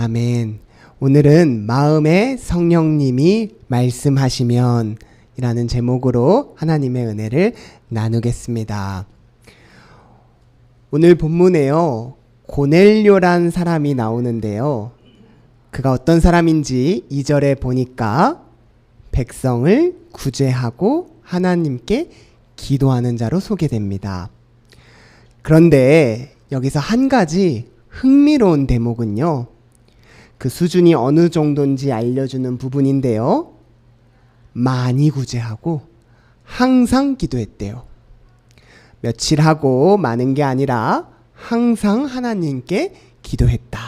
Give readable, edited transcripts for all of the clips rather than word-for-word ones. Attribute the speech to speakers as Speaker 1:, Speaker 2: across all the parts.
Speaker 1: 아멘. 오늘은 마음에 성령님이 말씀하시면 이라는 제목으로 하나님의 은혜를 나누겠습니다. 오늘 본문에요, 고넬료란 사람이 나오는데요. 그가 어떤 사람인지 2절에 보니까 백성을 구제하고 하나님께 기도하는 자로 소개됩니다. 그런데 여기서 한 가지 흥미로운 대목은요, 그 수준이 어느 정도인지 알려주는 부분인데요. 많이 구제하고 항상 기도했대요. 며칠 하고 많은 게 아니라 항상 하나님께 기도했다.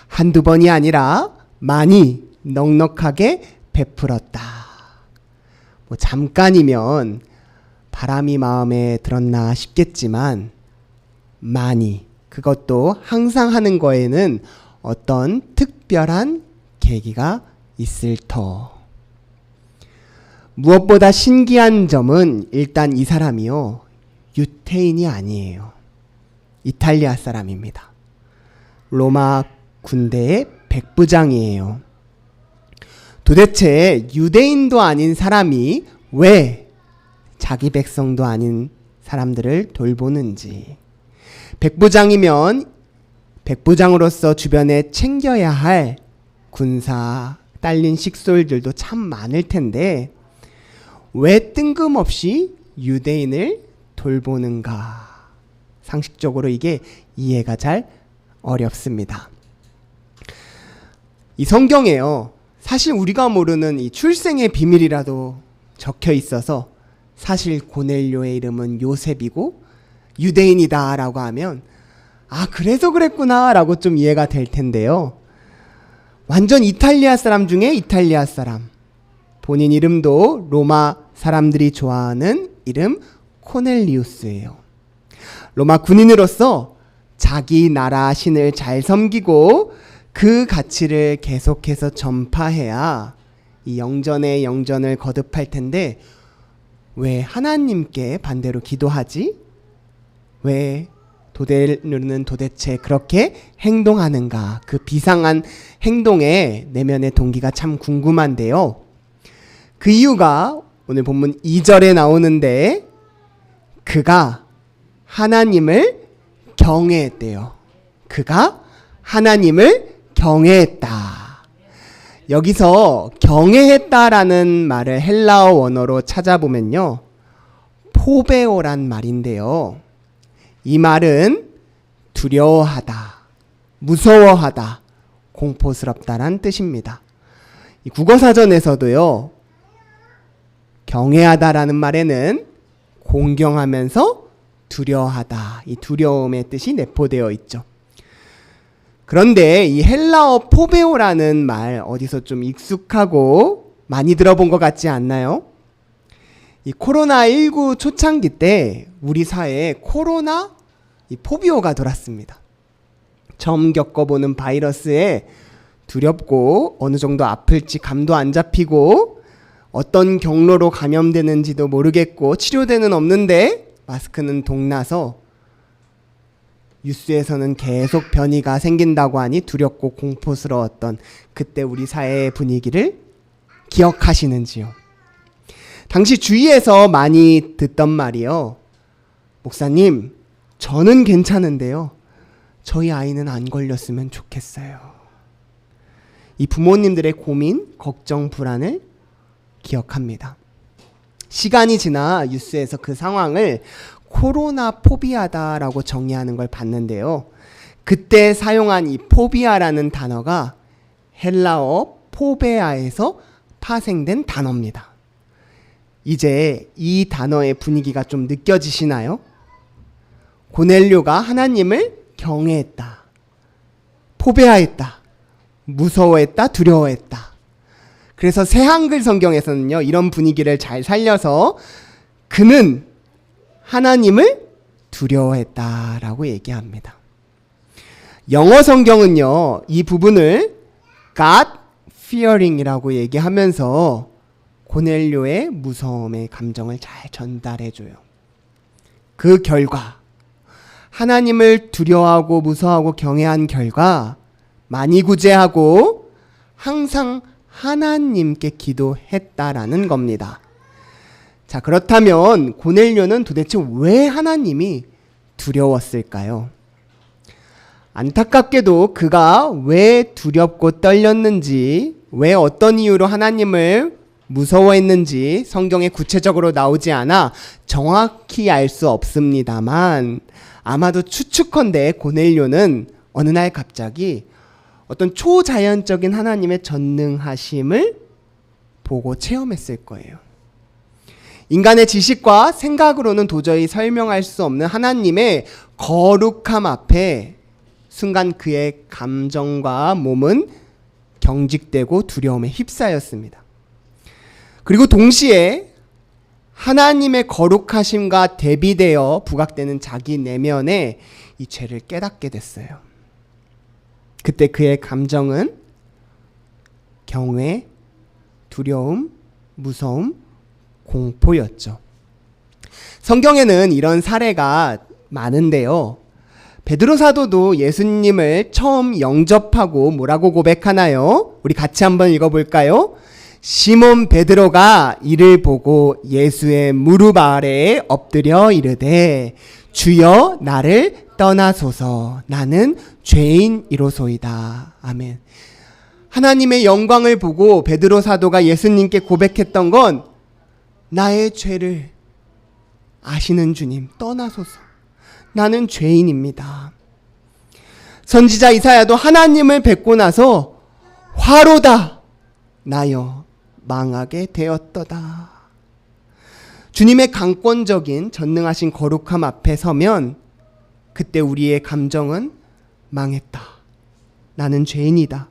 Speaker 1: 한두 번이 아니라 많이 넉넉하게 베풀었다. 잠깐이면 바람이 마음에 들었나 싶겠지만 많이, 그것도 항상 하는 거에는 어떤 특별한 계기가 있을 터. 무엇보다 신기한 점은 일단 이 사람이요, 유태인이 아니에요. 이탈리아 사람입니다. 로마 군대의 백부장이에요. 도대체 유대인도 아닌 사람이 왜 자기 백성도 아닌 사람들을 돌보는지. 백부장이면 백부장으로서 주변에 챙겨야 할 군사, 딸린 식솔들도 참 많을 텐데 왜 뜬금없이 유대인을 돌보는가? 상식적으로 이게 이해가 잘 어렵습니다. 이 성경에요, 사실 우리가 모르는 이 출생의 비밀이라도 적혀 있어서 사실 고넬료의 이름은 요셉이고 유대인이다 라고 하면 그래서 그랬구나 라고 좀 이해가 될 텐데요. 완전 이탈리아 사람 중에 이탈리아 사람. 본인 이름도 로마 사람들이 좋아하는 이름 코넬리우스예요. 로마 군인으로서 자기 나라 신을 잘 섬기고 그 가치를 계속해서 전파해야 이 영전의 영전을 거듭할 텐데 왜 하나님께 반대로 기도하지? 왜 고넬료는 도대체 그렇게 행동하는가? 그 비상한 행동의 내면의 동기가 참 궁금한데요. 그 이유가 오늘 본문 2절에 나오는데 그가 하나님을 경외했대요. 그가 하나님을 경외했다. 여기서 경외했다라는 말을 헬라어 원어로 찾아보면요, 포베오란 말인데요. 이 말은 두려워하다, 무서워하다, 공포스럽다란 뜻입니다. 이 국어사전에서도요, 경외하다라는 말에는 공경하면서 두려워하다, 이 두려움의 뜻이 내포되어 있죠. 그런데 이 헬라어 포베오라는 말 어디서 좀 익숙하고 많이 들어본 것 같지 않나요? 이 코로나19 초창기 때 우리 사회에 코로나 이 포비오가 돌았습니다. 처음 겪어보는 바이러스에 두렵고 어느 정도 아플지 감도 안 잡히고 어떤 경로로 감염되는지도 모르겠고 치료제는 없는데 마스크는 동나서 뉴스에서는 계속 변이가 생긴다고 하니 두렵고 공포스러웠던 그때 우리 사회의 분위기를 기억하시는지요? 당시 주위에서 많이 듣던 말이요, 목사님, 저는 괜찮은데요, 저희 아이는 안 걸렸으면 좋겠어요. 이 부모님들의 고민, 걱정, 불안을 기억합니다. 시간이 지나 뉴스에서 그 상황을 코로나 포비아다라고 정의하는 걸 봤는데요. 그때 사용한 이 포비아라는 단어가 헬라어 포베아에서 파생된 단어입니다. 이제 이 단어의 분위기가 좀 느껴지시나요? 고넬료가 하나님을 경외했다, 포베아했다, 무서워했다, 두려워했다. 그래서 새한글 성경에서는요, 이런 분위기를 잘 살려서 그는 하나님을 두려워했다라고 얘기합니다. 영어 성경은요, 이 부분을 God fearing이라고 얘기하면서 고넬료의 무서움의 감정을 잘 전달해줘요. 그 결과 하나님을 두려워하고 무서워하고 경외한 결과 많이 구제하고 항상 하나님께 기도했다라는 겁니다. 자, 그렇다면 고넬료는 도대체 왜 하나님이 두려웠을까요? 안타깝게도 그가 왜 두렵고 떨렸는지, 왜 어떤 이유로 하나님을 무서워했는지 성경에 구체적으로 나오지 않아 정확히 알 수 없습니다만, 아마도 추측컨대 고넬료는 어느 날 갑자기 어떤 초자연적인 하나님의 전능하심을 보고 체험했을 거예요. 인간의 지식과 생각으로는 도저히 설명할 수 없는 하나님의 거룩함 앞에 순간 그의 감정과 몸은 경직되고 두려움에 휩싸였습니다. 그리고 동시에 하나님의 거룩하심과 대비되어 부각되는 자기 내면에 이 죄를 깨닫게 됐어요. 그때 그의 감정은 경외, 두려움, 무서움, 공포였죠. 성경에는 이런 사례가 많은데요. 베드로 사도도 예수님을 처음 영접하고 뭐라고 고백하나요? 우리 같이 한번 읽어볼까요? 시몬 베드로가 이를 보고 예수의 무릎 아래에 엎드려 이르되 주여 나를 떠나소서 나는 죄인이로소이다. 아멘. 하나님의 영광을 보고 베드로 사도가 예수님께 고백했던 건 나의 죄를 아시는 주님 떠나소서 나는 죄인입니다. 선지자 이사야도 하나님을 뵙고 나서 화로다 나여 망하게 되었도다. 주님의 강권적인 전능하신 거룩함 앞에 서면 그때 우리의 감정은 망했다. 나는 죄인이다.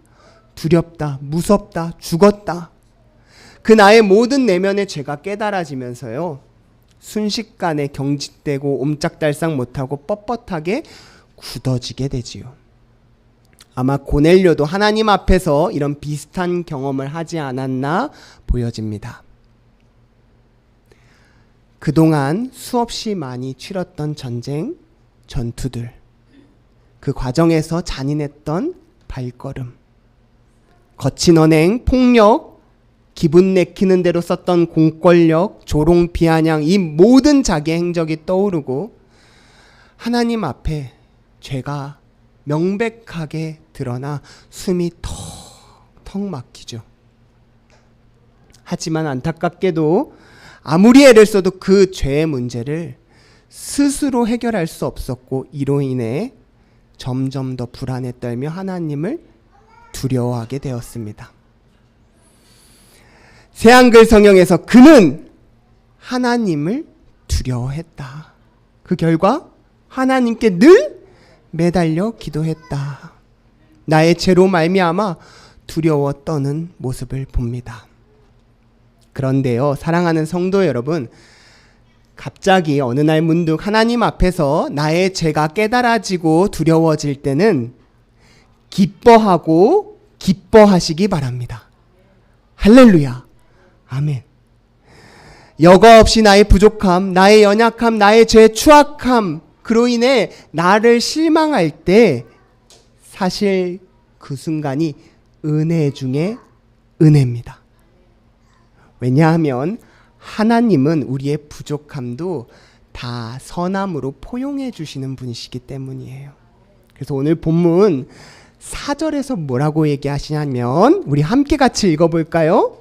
Speaker 1: 두렵다. 무섭다. 죽었다. 그 나의 모든 내면의 죄가 깨달아지면서요. 순식간에 경직되고 옴짝달싹 못하고 뻣뻣하게 굳어지게 되지요. 아마 고넬료도 하나님 앞에서 이런 비슷한 경험을 하지 않았나 보여집니다. 그동안 수없이 많이 치렀던 전쟁, 전투들, 그 과정에서 잔인했던 발걸음, 거친 언행, 폭력, 기분 내키는 대로 썼던 공권력, 조롱, 비아냥, 이 모든 자기 행적이 떠오르고 하나님 앞에 죄가 명백하게 드러나 숨이 턱턱 막히죠. 하지만 안타깝게도 아무리 애를 써도 그 죄의 문제를 스스로 해결할 수 없었고 이로 인해 점점 더 불안에 떨며 하나님을 두려워하게 되었습니다. 새한글 성경에서 그는 하나님을 두려워했다. 그 결과 하나님께 늘 매달려 기도했다. 나의 죄로 말미암아 두려워 떠는 모습을 봅니다. 그런데요, 사랑하는 성도 여러분, 갑자기 어느 날 문득 하나님 앞에서 나의 죄가 깨달아지고 두려워질 때는 기뻐하고 기뻐하시기 바랍니다. 할렐루야. 아멘. 여과 없이 나의 부족함, 나의 연약함, 나의 죄 추악함, 그로 인해 나를 실망할 때 사실 그 순간이 은혜 중에 은혜입니다. 왜냐하면 하나님은 우리의 부족함도 다 선함으로 포용해 주시는 분이시기 때문이에요. 그래서 오늘 본문 4절에서 뭐라고 얘기하시냐면 우리 함께 같이 읽어볼까요?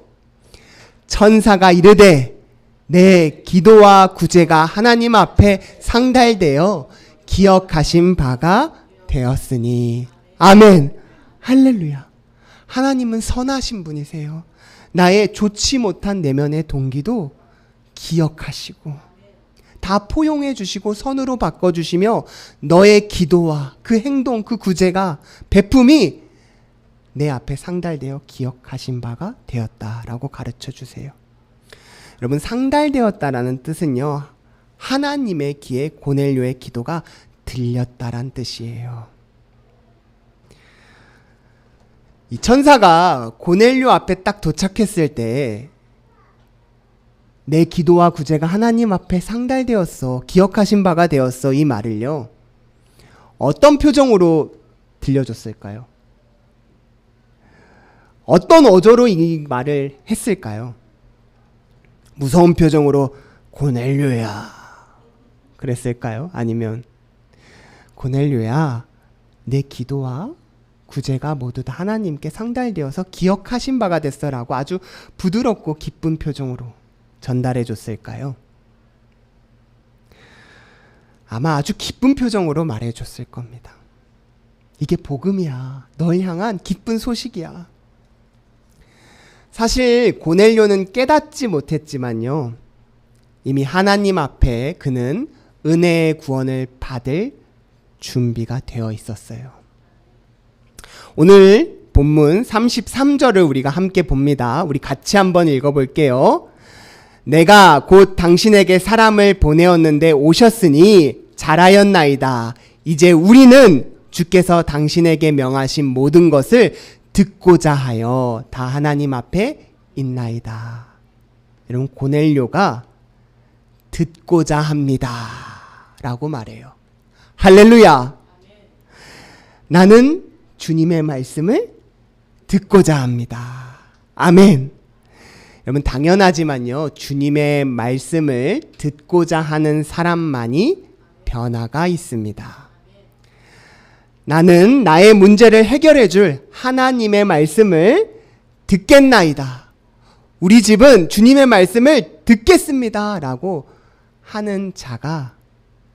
Speaker 1: 천사가 이르되 내 기도와 구제가 하나님 앞에 상달되어 기억하신 바가 되었으니. 아멘. 할렐루야. 하나님은 선하신 분이세요. 나의 좋지 못한 내면의 동기도 기억하시고 다 포용해 주시고 선으로 바꿔주시며 너의 기도와 그 행동, 그 구제가 베품이 내 앞에 상달되어 기억하신 바가 되었다라고 가르쳐 주세요. 여러분, 상달되었다라는 뜻은요, 하나님의 귀에 고넬료의 기도가 들렸다란 뜻이에요. 이 천사가 고넬료 앞에 딱 도착했을 때 내 기도와 구제가 하나님 앞에 상달되었어, 기억하신 바가 되었어, 이 말을요, 어떤 표정으로 들려줬을까요? 어떤 어조로 이 말을 했을까요? 무서운 표정으로 고넬료야 그랬을까요? 아니면 고넬료야, 내 기도와 구제가 모두 다 하나님께 상달되어서 기억하신 바가 됐어라고 아주 부드럽고 기쁜 표정으로 전달해 줬을까요? 아마 아주 기쁜 표정으로 말해 줬을 겁니다. 이게 복음이야. 널 향한 기쁜 소식이야. 사실 고넬료는 깨닫지 못했지만요, 이미 하나님 앞에 그는 은혜의 구원을 받을 준비가 되어 있었어요. 오늘 본문 33절을 우리가 함께 봅니다. 우리 같이 한번 읽어볼게요. 내가 곧 당신에게 사람을 보내었는데 오셨으니 잘하였나이다. 이제 우리는 주께서 당신에게 명하신 모든 것을 듣고자 하여 다 하나님 앞에 있나이다. 여러분, 고넬료가 듣고자 합니다 라고 말해요. 할렐루야. 나는 주님의 말씀을 듣고자 합니다. 아멘. 여러분, 당연하지만요, 주님의 말씀을 듣고자 하는 사람만이 변화가 있습니다. 나는 나의 문제를 해결해 줄 하나님의 말씀을 듣겠나이다. 우리 집은 주님의 말씀을 듣겠습니다 라고 하는 자가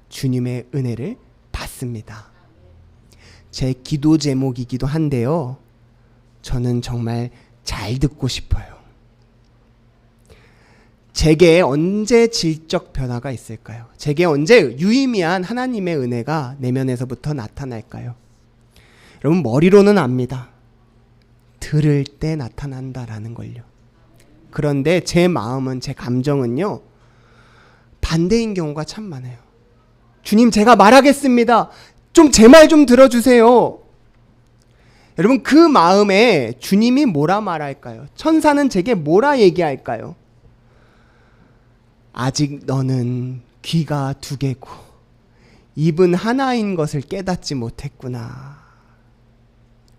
Speaker 1: 주님의 은혜를 받습니다. 제 기도 제목이기도 한데요, 저는 정말 잘 듣고 싶어요. 제게 언제 질적 변화가 있을까요? 제게 언제 유의미한 하나님의 은혜가 내면에서부터 나타날까요? 여러분, 머리로는 압니다. 들을 때 나타난다라는 걸요. 그런데 제 마음은, 제 감정은요, 반대인 경우가 참 많아요. 주님, 제가 말하겠습니다. 좀 제 말 좀 들어주세요. 여러분, 그 마음에 주님이 뭐라 말할까요? 천사는 제게 뭐라 얘기할까요? 아직 너는 귀가 두 개고 입은 하나인 것을 깨닫지 못했구나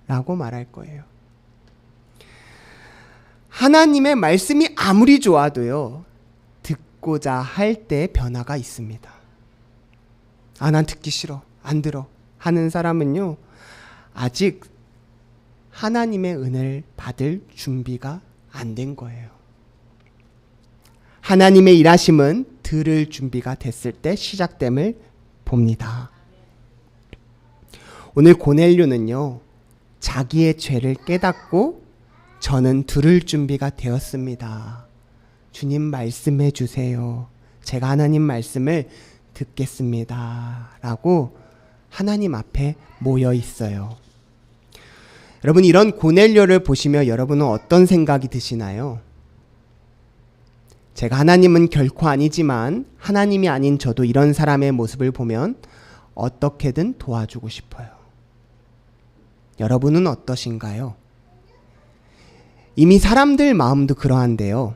Speaker 1: 라고 말할 거예요. 하나님의 말씀이 아무리 좋아도요, 듣고자 할 때 변화가 있습니다. 아, 난 듣기 싫어, 안 들어 하는 사람은요, 아직 하나님의 은혜를 받을 준비가 안 된 거예요. 하나님의 일하심은 들을 준비가 됐을 때 시작됨을 봅니다. 오늘 고넬료는요, 자기의 죄를 깨닫고 저는 들을 준비가 되었습니다. 주님 말씀해 주세요. 제가 하나님 말씀을 듣겠습니다 라고 하나님 앞에 모여 있어요. 여러분, 이런 고넬료를 보시며 여러분은 어떤 생각이 드시나요? 제가 하나님은 결코 아니지만 하나님이 아닌 저도 이런 사람의 모습을 보면 어떻게든 도와주고 싶어요. 여러분은 어떠신가요? 이미 사람들 마음도 그러한데요.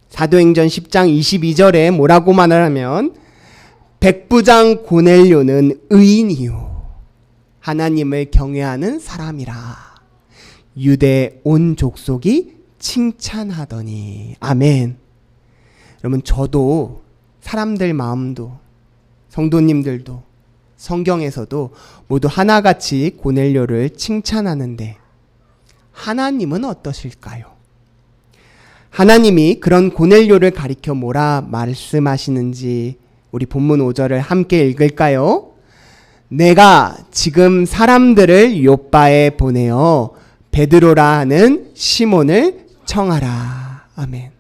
Speaker 1: 사도행전 10장 22절에 뭐라고 말하면, 백부장 고넬료는 의인이요 하나님을 경외하는 사람이라 유대 온 족속이 칭찬하더니. 아멘. 여러분, 저도 사람들 마음도 성도님들도 성경에서도 모두 하나같이 고넬료를 칭찬하는데 하나님은 어떠실까요? 하나님이 그런 고넬료를 가리켜 뭐라 말씀하시는지 우리 본문 5절을 함께 읽을까요? 내가 지금 사람들을 요빠에 보내어 베드로라 하는 시몬을 청하라. 아멘.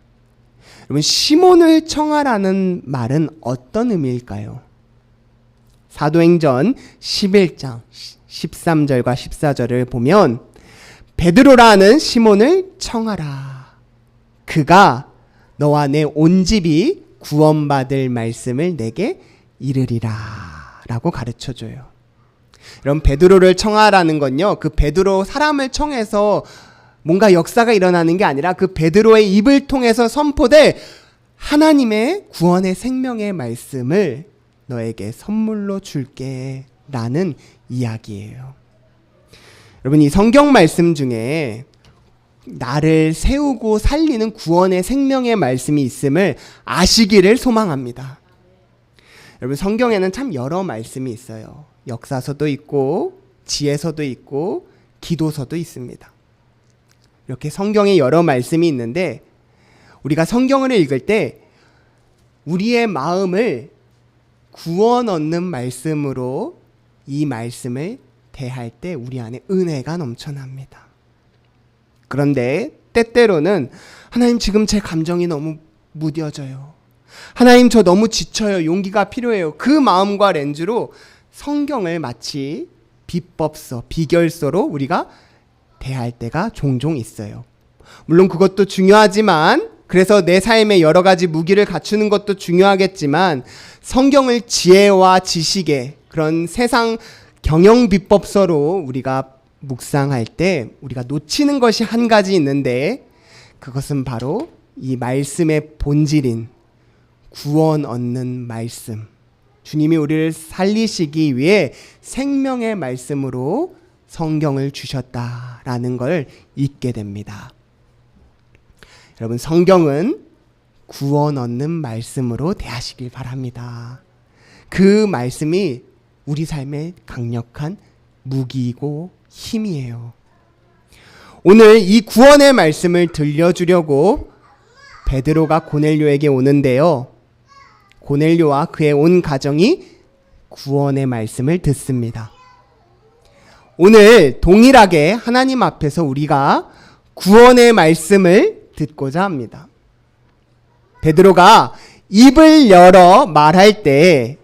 Speaker 1: 여러분, 시몬을 청하라는 말은 어떤 의미일까요? 사도행전 11장 13절과 14절을 보면 베드로라는 시몬을 청하라. 그가 너와 내 온 집이 구원받을 말씀을 내게 이르리라 라고 가르쳐줘요. 여러분, 베드로를 청하라는 건요, 그 베드로 사람을 청해서 뭔가 역사가 일어나는 게 아니라 그 베드로의 입을 통해서 선포될 하나님의 구원의 생명의 말씀을 너에게 선물로 줄게 라는 이야기예요. 여러분, 이 성경 말씀 중에 나를 세우고 살리는 구원의 생명의 말씀이 있음을 아시기를 소망합니다. 여러분, 성경에는 참 여러 말씀이 있어요. 역사서도 있고 지혜서도 있고 기도서도 있습니다. 이렇게 성경에 여러 말씀이 있는데 우리가 성경을 읽을 때 우리의 마음을 구원 얻는 말씀으로 이 말씀을 대할 때 우리 안에 은혜가 넘쳐납니다. 그런데 때때로는 하나님, 지금 제 감정이 너무 무뎌져요. 하나님, 저 너무 지쳐요. 용기가 필요해요. 그 마음과 렌즈로 성경을 마치 비법서, 비결서로 우리가 대할 때가 종종 있어요. 물론 그것도 중요하지만, 그래서 내 삶에 여러 가지 무기를 갖추는 것도 중요하겠지만, 성경을 지혜와 지식의 그런 세상 경영 비법서로 우리가 묵상할 때 우리가 놓치는 것이 한 가지 있는데, 그것은 바로 이 말씀의 본질인 구원 얻는 말씀, 주님이 우리를 살리시기 위해 생명의 말씀으로 성경을 주셨다라는 걸 잊게 됩니다. 여러분, 성경은 구원 얻는 말씀으로 대하시길 바랍니다. 그 말씀이 우리 삶의 강력한 무기이고 힘이에요. 오늘 이 구원의 말씀을 들려주려고 베드로가 고넬료에게 오는데요. 고넬료와 그의 온 가정이 구원의 말씀을 듣습니다. 오늘 동일하게 하나님 앞에서 우리가 구원의 말씀을 듣고자 합니다. 베드로가 입을 열어 말할 때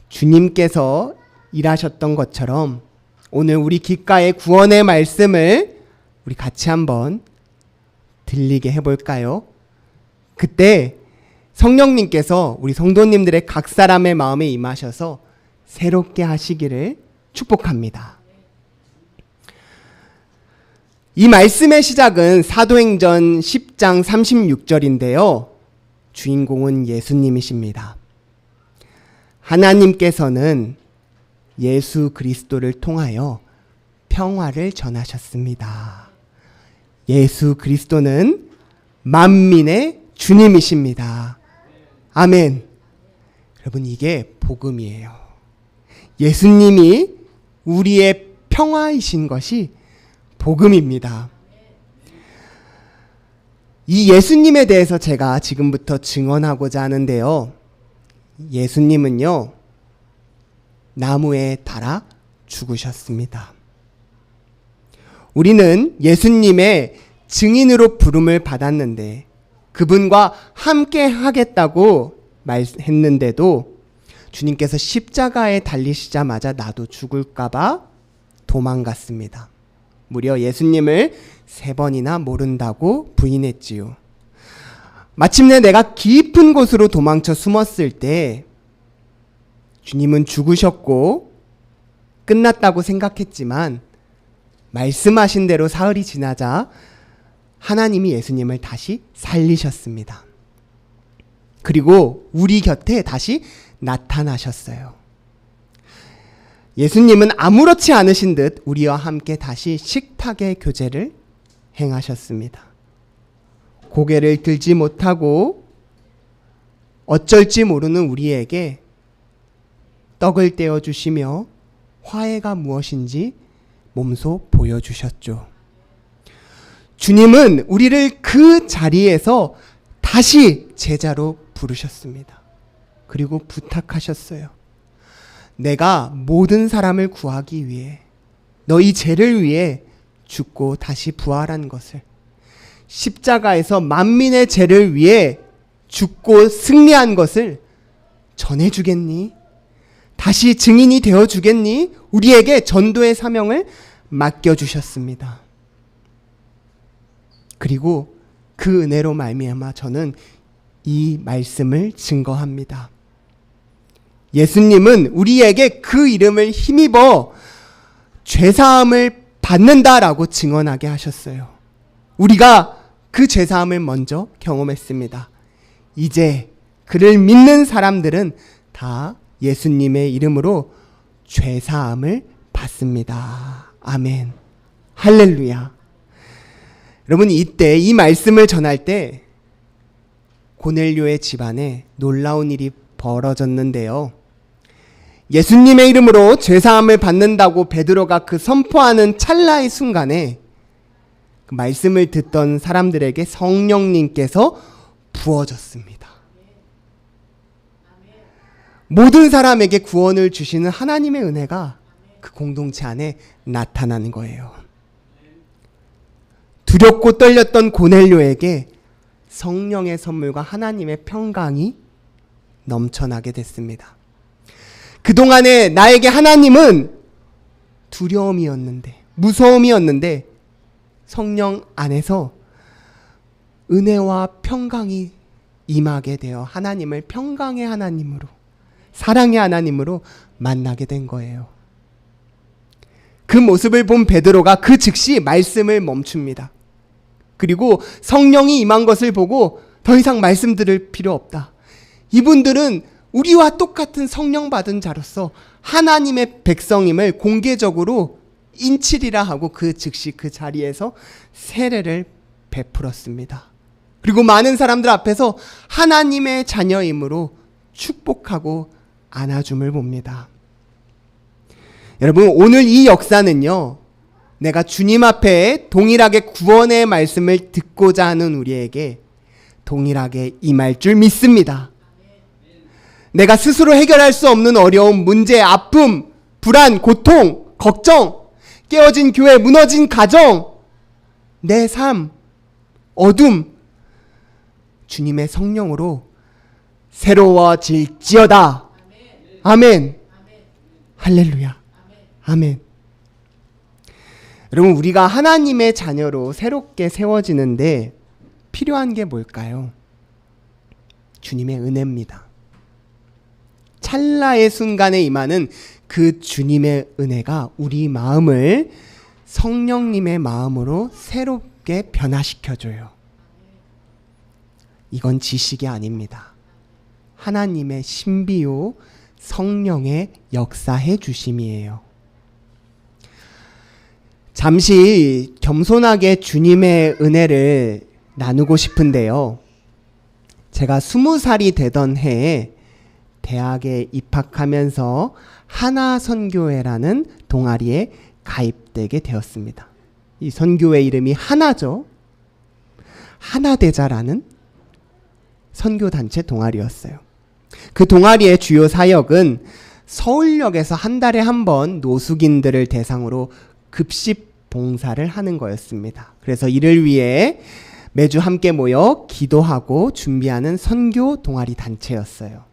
Speaker 1: 주님께서 일하셨던 것처럼 오늘 우리 귓가에 구원의 말씀을 우리 같이 한번 들리게 해볼까요? 그때 성령님께서 우리 성도님들의 각 사람의 마음에 임하셔서 새롭게 하시기를 축복합니다. 이 말씀의 시작은 사도행전 10장 36절인데요. 주인공은 예수님이십니다. 하나님께서는 예수 그리스도를 통하여 평화를 전하셨습니다. 예수 그리스도는 만민의 주님이십니다. 아멘. 여러분, 이게 복음이에요. 예수님이 우리의 평화이신 것이 복음입니다. 이 예수님에 대해서 제가 지금부터 증언하고자 하는데요. 예수님은요, 나무에 달아 죽으셨습니다. 우리는 예수님의 증인으로 부름을 받았는데, 그분과 함께 하겠다고 말했는데도 주님께서 십자가에 달리시자마자 나도 죽을까봐 도망갔습니다. 무려 예수님을 3번이나 모른다고 부인했지요. 마침내 내가 깊은 곳으로 도망쳐 숨었을 때 주님은 죽으셨고 끝났다고 생각했지만, 말씀하신 대로 사흘이 지나자 하나님이 예수님을 다시 살리셨습니다. 그리고 우리 곁에 다시 나타나셨어요. 예수님은 아무렇지 않으신 듯 우리와 함께 다시 식탁의 교제를 행하셨습니다. 고개를 들지 못하고 어쩔지 모르는 우리에게 떡을 떼어주시며 화해가 무엇인지 몸소 보여주셨죠. 주님은 우리를 그 자리에서 다시 제자로 부르셨습니다. 그리고 부탁하셨어요. 내가 모든 사람을 구하기 위해, 너희 죄를 위해 죽고 다시 부활한 것을, 십자가에서 만민의 죄를 위해 죽고 승리한 것을 전해주겠니? 다시 증인이 되어주겠니? 우리에게 전도의 사명을 맡겨주셨습니다. 그리고 그 은혜로 말미암아 저는 이 말씀을 증거합니다. 예수님은 우리에게 그 이름을 힘입어 죄사함을 받는다라고 증언하게 하셨어요. 우리가 그 죄사함을 먼저 경험했습니다. 이제 그를 믿는 사람들은 다 예수님의 이름으로 죄사함을 받습니다. 아멘. 할렐루야. 여러분, 이때 이 말씀을 전할 때 고넬료의 집안에 놀라운 일이 벌어졌는데요. 예수님의 이름으로 죄사함을 받는다고 베드로가 그 선포하는 찰나의 순간에 그 말씀을 듣던 사람들에게 성령님께서 부어졌습니다. 모든 사람에게 구원을 주시는 하나님의 은혜가 그 공동체 안에 나타나는 거예요. 두렵고 떨렸던 고넬료에게 성령의 선물과 하나님의 평강이 넘쳐나게 됐습니다. 그동안에 나에게 하나님은 두려움이었는데, 무서움이었는데 성령 안에서 은혜와 평강이 임하게 되어 하나님을 평강의 하나님으로, 사랑의 하나님으로 만나게 된 거예요. 그 모습을 본 베드로가 그 즉시 말씀을 멈춥니다. 그리고 성령이 임한 것을 보고 더 이상 말씀 들을 필요 없다. 이분들은 우리와 똑같은 성령 받은 자로서 하나님의 백성임을 공개적으로 인치리라 하고 그 즉시 그 자리에서 세례를 베풀었습니다. 그리고 많은 사람들 앞에서 하나님의 자녀임으로 축복하고 안아줌을 봅니다. 여러분, 오늘 이 역사는요, 내가 주님 앞에 동일하게 구원의 말씀을 듣고자 하는 우리에게 동일하게 임할 줄 믿습니다. 내가 스스로 해결할 수 없는 어려움, 문제, 아픔, 불안, 고통, 걱정, 깨어진 교회, 무너진 가정, 내 삶, 어둠, 주님의 성령으로 새로워질지어다. 아멘. 할렐루야. 아멘. 여러분, 우리가 하나님의 자녀로 새롭게 세워지는데 필요한 게 뭘까요? 주님의 은혜입니다. 찰나의 순간에 임하는 그 주님의 은혜가 우리 마음을 성령님의 마음으로 새롭게 변화시켜줘요. 이건 지식이 아닙니다. 하나님의 신비요 성령의 역사해 주심이에요. 잠시 겸손하게 주님의 은혜를 나누고 싶은데요. 제가 20살이 되던 해에 대학에 입학하면서 하나선교회라는 동아리에 가입되게 되었습니다. 이 선교회 이름이 하나죠. 하나대자라는 선교단체 동아리였어요. 그 동아리의 주요 사역은 서울역에서 한 달에 한 번 노숙인들을 대상으로 급식 봉사를 하는 거였습니다. 그래서 이를 위해 매주 함께 모여 기도하고 준비하는 선교 동아리 단체였어요.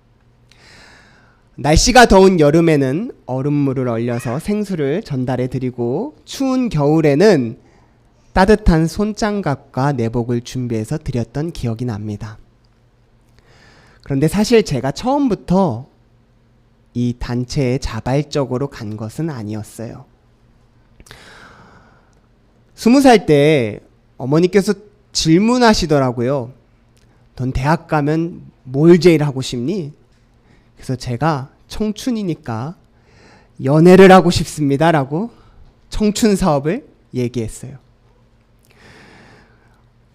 Speaker 1: 날씨가 더운 여름에는 얼음물을 얼려서 생수를 전달해 드리고, 추운 겨울에는 따뜻한 손장갑과 내복을 준비해서 드렸던 기억이 납니다. 그런데 사실 제가 처음부터 이 단체에 자발적으로 간 것은 아니었어요. 20살 때 어머니께서 질문하시더라고요. 넌 대학 가면 뭘 제일 하고 싶니? 그래서 제가 청춘이니까 연애를 하고 싶습니다 라고 청춘 사업을 얘기했어요.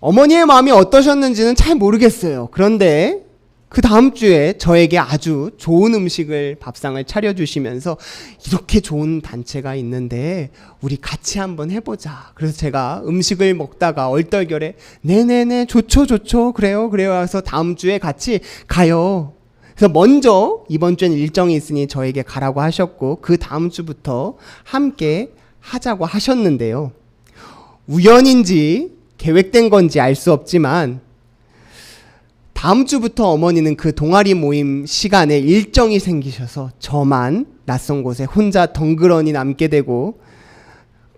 Speaker 1: 어머니의 마음이 어떠셨는지는 잘 모르겠어요. 그런데 그 다음 주에 저에게 아주 좋은 음식을, 밥상을 차려주시면서 이렇게 좋은 단체가 있는데 우리 같이 한번 해보자. 그래서 제가 음식을 먹다가 얼떨결에 네네네 좋죠 그래요 해서 다음 주에 같이 가요. 그래서 먼저 이번 주엔 일정이 있으니 저에게 가라고 하셨고, 그 다음 주부터 함께 하자고 하셨는데요. 우연인지 계획된 건지 알 수 없지만 다음 주부터 어머니는 그 동아리 모임 시간에 일정이 생기셔서 저만 낯선 곳에 혼자 덩그러니 남게 되고,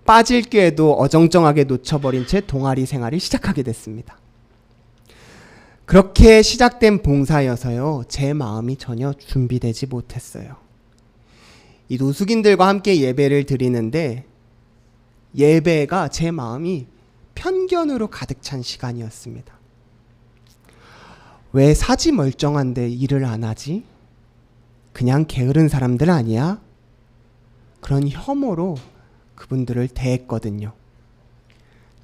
Speaker 1: 빠질 기회도 어정쩡하게 놓쳐버린 채 동아리 생활을 시작하게 됐습니다. 그렇게 시작된 봉사여서요, 제 마음이 전혀 준비되지 못했어요. 이 노숙인들과 함께 예배를 드리는데 예배가 제 마음이 편견으로 가득 찬 시간이었습니다. 왜 사지 멀쩡한데 일을 안 하지? 그냥 게으른 사람들 아니야? 그런 혐오로 그분들을 대했거든요.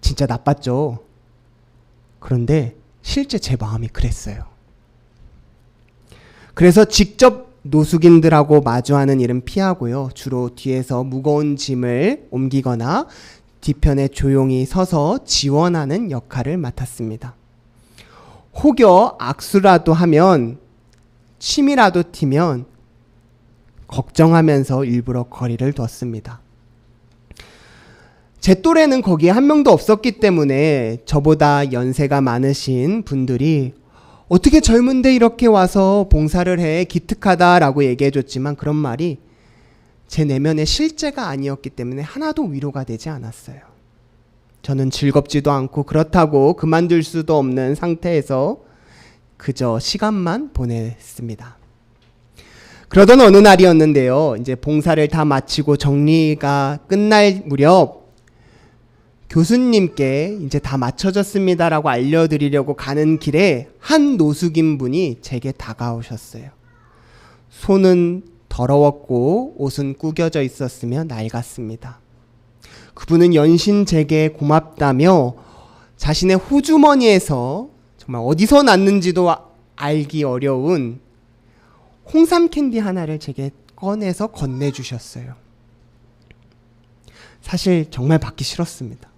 Speaker 1: 진짜 나빴죠. 그런데 실제 제 마음이 그랬어요. 그래서 직접 노숙인들하고 마주하는 일은 피하고요. 주로 뒤에서 무거운 짐을 옮기거나 뒤편에 조용히 서서 지원하는 역할을 맡았습니다. 혹여 악수라도 하면, 침이라도 튀면 걱정하면서 일부러 거리를 뒀습니다. 제 또래는 거기에 한 명도 없었기 때문에 저보다 연세가 많으신 분들이 어떻게 젊은데 이렇게 와서 봉사를 해, 기특하다라고 얘기해 줬지만 그런 말이 제 내면의 실제가 아니었기 때문에 하나도 위로가 되지 않았어요. 저는 즐겁지도 않고 그렇다고 그만둘 수도 없는 상태에서 그저 시간만 보냈습니다. 그러던 어느 날이었는데요. 이제 봉사를 다 마치고 정리가 끝날 무렵 교수님께 이제 다 마쳐졌습니다라고 알려드리려고 가는 길에 한 노숙인 분이 제게 다가오셨어요. 손은 더러웠고 옷은 구겨져 있었으며 낡았습니다. 그분은 연신 제게 고맙다며 자신의 호주머니에서 정말 어디서 났는지도 알기 어려운 홍삼 캔디 하나를 제게 꺼내서 건네주셨어요. 사실 정말 받기 싫었습니다.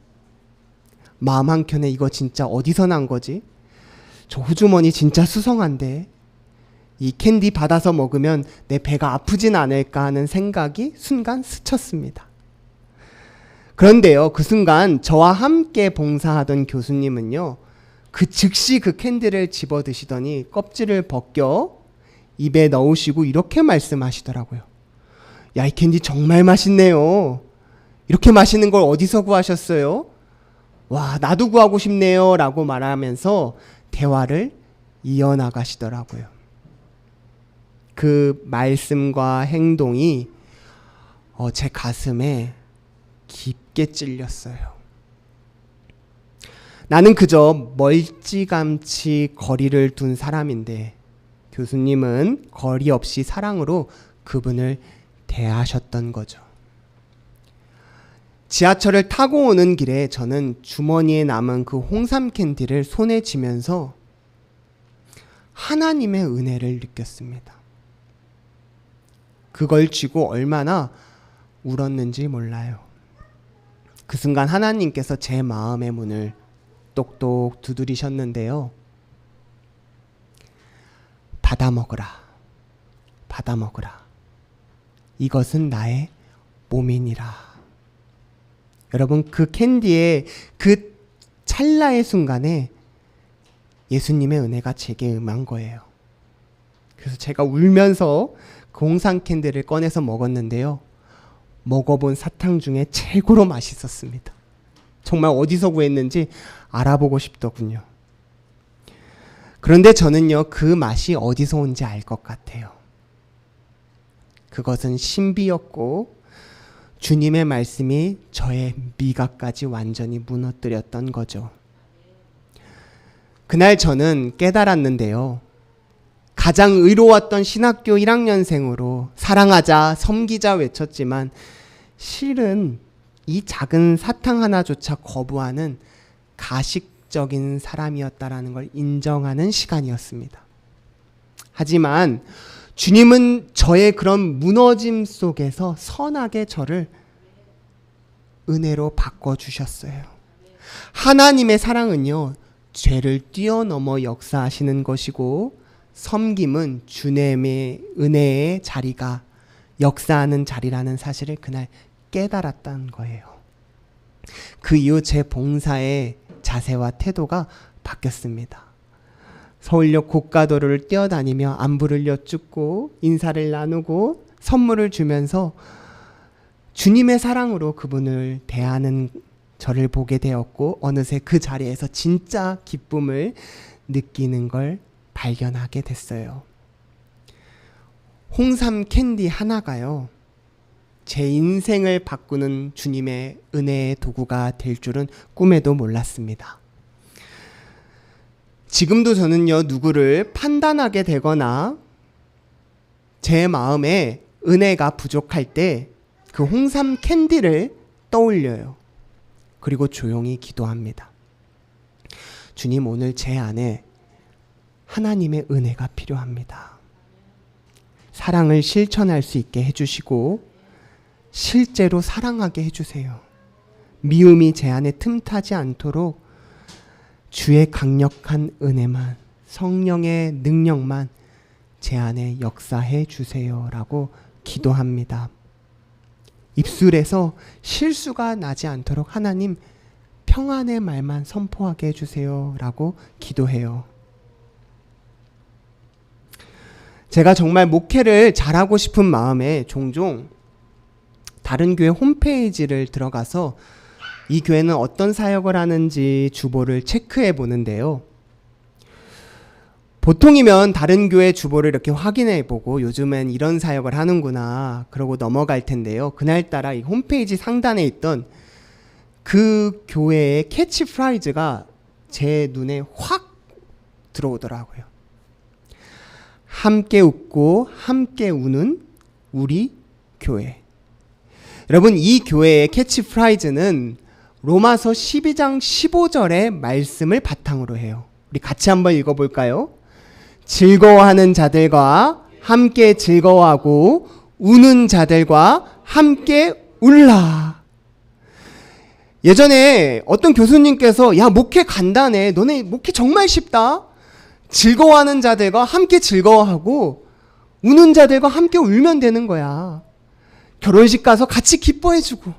Speaker 1: 마음 한켠에 이거 진짜 어디서 난 거지? 저 호주머니 진짜 수성한데 이 캔디 받아서 먹으면 내 배가 아프진 않을까 하는 생각이 순간 스쳤습니다. 그런데요, 그 순간 저와 함께 봉사하던 교수님은요, 그 즉시 그 캔디를 집어 드시더니 껍질을 벗겨 입에 넣으시고 이렇게 말씀하시더라고요. 야, 이 캔디 정말 맛있네요. 이렇게 맛있는 걸 어디서 구하셨어요? 와, 나도 구하고 싶네요 라고 말하면서 대화를 이어나가시더라고요. 그 말씀과 행동이 제 가슴에 깊게 찔렸어요. 나는 그저 멀찌감치 거리를 둔 사람인데 교수님은 거리 없이 사랑으로 그분을 대하셨던 거죠. 지하철을 타고 오는 길에 저는 주머니에 남은 그 홍삼 캔디를 손에 쥐면서 하나님의 은혜를 느꼈습니다. 그걸 쥐고 얼마나 울었는지 몰라요. 그 순간 하나님께서 제 마음의 문을 똑똑 두드리셨는데요. 받아 먹으라. 받아 먹으라. 이것은 나의 몸이니라. 여러분, 그 캔디의 그 찰나의 순간에 예수님의 은혜가 제게 임한 거예요. 그래서 제가 울면서 그 홍삼 캔디를 꺼내서 먹었는데요. 먹어본 사탕 중에 최고로 맛있었습니다. 정말 어디서 구했는지 알아보고 싶더군요. 그런데 저는요, 그 맛이 어디서 온지 알 것 같아요. 그것은 신비였고 주님의 말씀이 저의 미각까지 완전히 무너뜨렸던 거죠. 그날 저는 깨달았는데요. 가장 의로웠던 신학교 1학년생으로 사랑하자, 섬기자 외쳤지만 실은 이 작은 사탕 하나조차 거부하는 가식적인 사람이었다라는 걸 인정하는 시간이었습니다. 하지만 주님은 저의 그런 무너짐 속에서 선하게 저를 은혜로 바꿔주셨어요. 하나님의 사랑은요, 죄를 뛰어넘어 역사하시는 것이고 섬김은 주님의 은혜의 자리가 역사하는 자리라는 사실을 그날 깨달았다는 거예요. 그 이후 제 봉사의 자세와 태도가 바뀌었습니다. 서울역 고가도로를 뛰어다니며 안부를 여쭙고 인사를 나누고 선물을 주면서 주님의 사랑으로 그분을 대하는 저를 보게 되었고 어느새 그 자리에서 진짜 기쁨을 느끼는 걸 발견하게 됐어요. 홍삼 캔디 하나가요, 제 인생을 바꾸는 주님의 은혜의 도구가 될 줄은 꿈에도 몰랐습니다. 지금도 저는요, 누구를 판단하게 되거나 제 마음에 은혜가 부족할 때 그 홍삼 캔디를 떠올려요. 그리고 조용히 기도합니다. 주님, 오늘 제 안에 하나님의 은혜가 필요합니다. 사랑을 실천할 수 있게 해주시고 실제로 사랑하게 해주세요. 미움이 제 안에 틈타지 않도록 주의 강력한 은혜만, 성령의 능력만 제 안에 역사해 주세요 라고 기도합니다. 입술에서 실수가 나지 않도록 하나님 평안의 말만 선포하게 해주세요 라고 기도해요. 제가 정말 목회를 잘하고 싶은 마음에 종종 다른 교회 홈페이지를 들어가서 이 교회는 어떤 사역을 하는지 주보를 체크해 보는데요. 보통이면 다른 교회 주보를 이렇게 확인해 보고 요즘엔 이런 사역을 하는구나 그러고 넘어갈 텐데요. 그날따라 이 홈페이지 상단에 있던 그 교회의 캐치프라이즈가 제 눈에 확 들어오더라고요. 함께 웃고 함께 우는 우리 교회. 여러분, 이 교회의 캐치프라이즈는 로마서 12장 15절의 말씀을 바탕으로 해요. 우리 같이 한번 읽어볼까요? 즐거워하는 자들과 함께 즐거워하고 우는 자들과 함께 울라. 예전에 어떤 교수님께서 야, 목회 간단해. 너네 목회 정말 쉽다. 즐거워하는 자들과 함께 즐거워하고 우는 자들과 함께 울면 되는 거야. 결혼식 가서 같이 기뻐해주고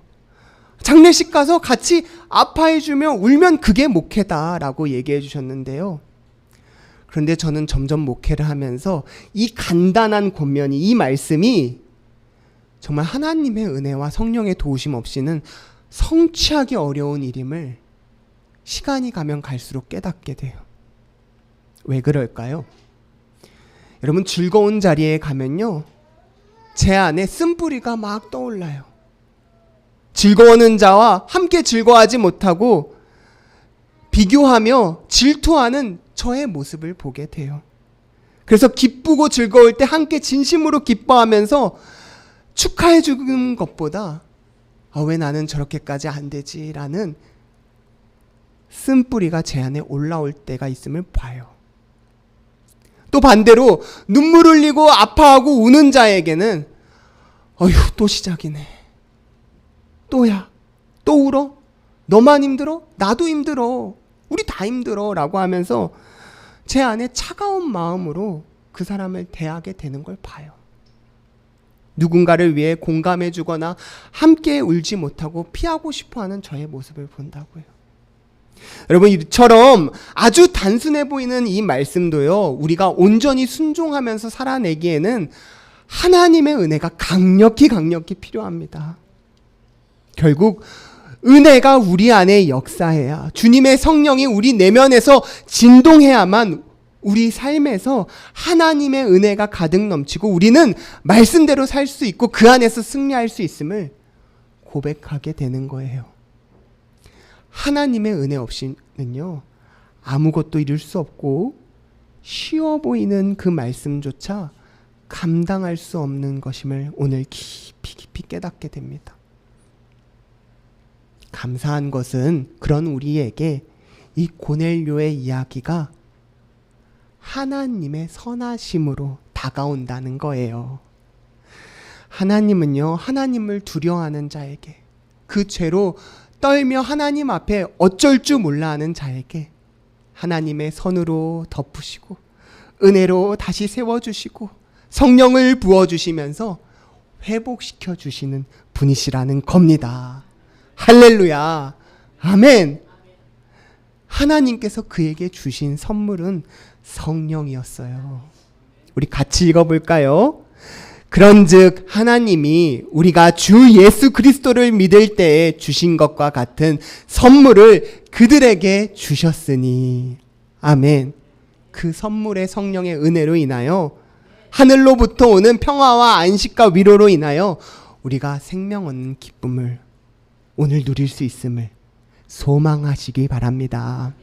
Speaker 1: 장례식 가서 같이 아파해주며 울면 그게 목회다라고 얘기해 주셨는데요. 그런데 저는 점점 목회를 하면서 이 간단한 권면이, 이 말씀이 정말 하나님의 은혜와 성령의 도우심 없이는 성취하기 어려운 일임을 시간이 가면 갈수록 깨닫게 돼요. 왜 그럴까요? 여러분, 즐거운 자리에 가면요, 제 안에 쓴뿌리가 막 떠올라요. 즐거워하는 자와 함께 즐거워하지 못하고 비교하며 질투하는 저의 모습을 보게 돼요. 그래서 기쁘고 즐거울 때 함께 진심으로 기뻐하면서 축하해 주는 것보다 왜 나는 저렇게까지 안 되지? 라는 쓴뿌리가 제 안에 올라올 때가 있음을 봐요. 또 반대로 눈물 흘리고 아파하고 우는 자에게는 어휴, 또 시작이네. 또야. 또 울어? 너만 힘들어? 나도 힘들어. 우리 다 힘들어. 라고 하면서 제 안에 차가운 마음으로 그 사람을 대하게 되는 걸 봐요. 누군가를 위해 공감해 주거나 함께 울지 못하고 피하고 싶어하는 저의 모습을 본다고요. 여러분, 이처럼 아주 단순해 보이는 이 말씀도요, 우리가 온전히 순종하면서 살아내기에는 하나님의 은혜가 강력히 필요합니다. 결국 은혜가 우리 안에 역사해야, 주님의 성령이 우리 내면에서 진동해야만 우리 삶에서 하나님의 은혜가 가득 넘치고 우리는 말씀대로 살 수 있고 그 안에서 승리할 수 있음을 고백하게 되는 거예요. 하나님의 은혜 없이는요, 아무것도 이룰 수 없고 쉬워 보이는 그 말씀조차 감당할 수 없는 것임을 오늘 깊이 깨닫게 됩니다. 감사한 것은 그런 우리에게 이 고넬료의 이야기가 하나님의 선하심으로 다가온다는 거예요. 하나님은요, 하나님을 두려워하는 자에게, 그 죄로 떨며 하나님 앞에 어쩔 줄 몰라 하는 자에게 하나님의 선으로 덮으시고 은혜로 다시 세워주시고 성령을 부어주시면서 회복시켜 주시는 분이시라는 겁니다. 할렐루야. 아멘. 하나님께서 그에게 주신 선물은 성령이었어요. 우리 같이 읽어볼까요? 그런즉 하나님이 우리가 주 예수 그리스도를 믿을 때에 주신 것과 같은 선물을 그들에게 주셨으니. 아멘. 그 선물의 성령의 은혜로 인하여 하늘로부터 오는 평화와 안식과 위로로 인하여 우리가 생명 얻는 기쁨을 오늘 누릴 수 있음을 소망하시기 바랍니다.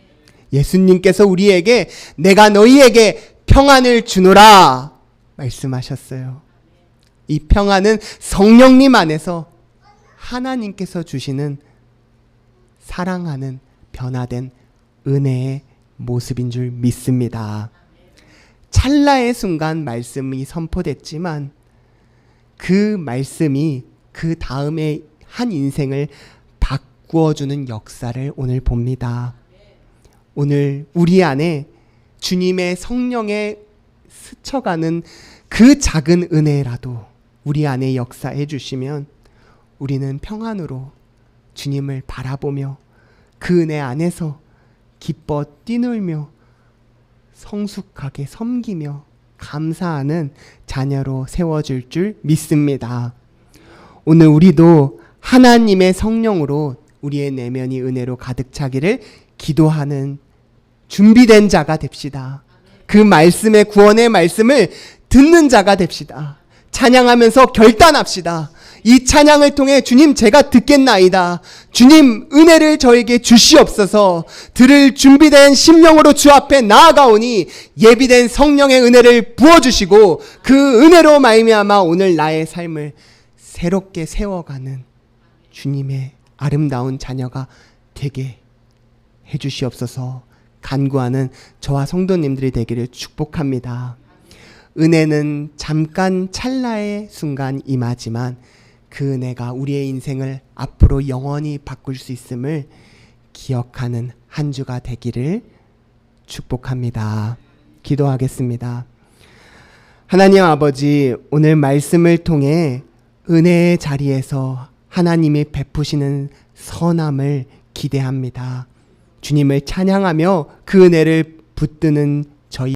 Speaker 1: 예수님께서 우리에게 내가 너희에게 평안을 주노라 말씀하셨어요. 이 평안은 성령님 안에서 하나님께서 주시는 사랑하는 변화된 은혜의 모습인 줄 믿습니다. 찰나의 순간 말씀이 선포됐지만 그 말씀이 그 다음에 한 인생을 바꾸어주는 역사를 오늘 봅니다. 오늘 우리 안에 주님의 성령에 스쳐가는 그 작은 은혜라도 우리 안에 역사해 주시면 우리는 평안으로 주님을 바라보며 그 은혜 안에서 기뻐 뛰놀며 성숙하게 섬기며 감사하는 자녀로 세워질 줄 믿습니다. 오늘 우리도 하나님의 성령으로 우리의 내면이 은혜로 가득 차기를 기도하는 준비된 자가 됩시다. 그 말씀의 구원의 말씀을 듣는 자가 됩시다. 찬양하면서 결단합시다. 이 찬양을 통해 주님 제가 듣겠나이다. 주님 은혜를 저에게 주시옵소서. 들을 준비된 심령으로 주 앞에 나아가오니 예비된 성령의 은혜를 부어주시고 그 은혜로 말미암아 오늘 나의 삶을 새롭게 세워가는 주님의 아름다운 자녀가 되게 해주시옵소서. 간구하는 저와 성도님들이 되기를 축복합니다. 은혜는 잠깐 찰나의 순간 임하지만 그 은혜가 우리의 인생을 앞으로 영원히 바꿀 수 있음을 기억하는 한 주가 되기를 축복합니다. 기도하겠습니다. 하나님 아버지, 오늘 말씀을 통해 은혜의 자리에서 하나님이 베푸시는 선함을 기대합니다. 주님을 찬양하며 그 은혜를 붙드는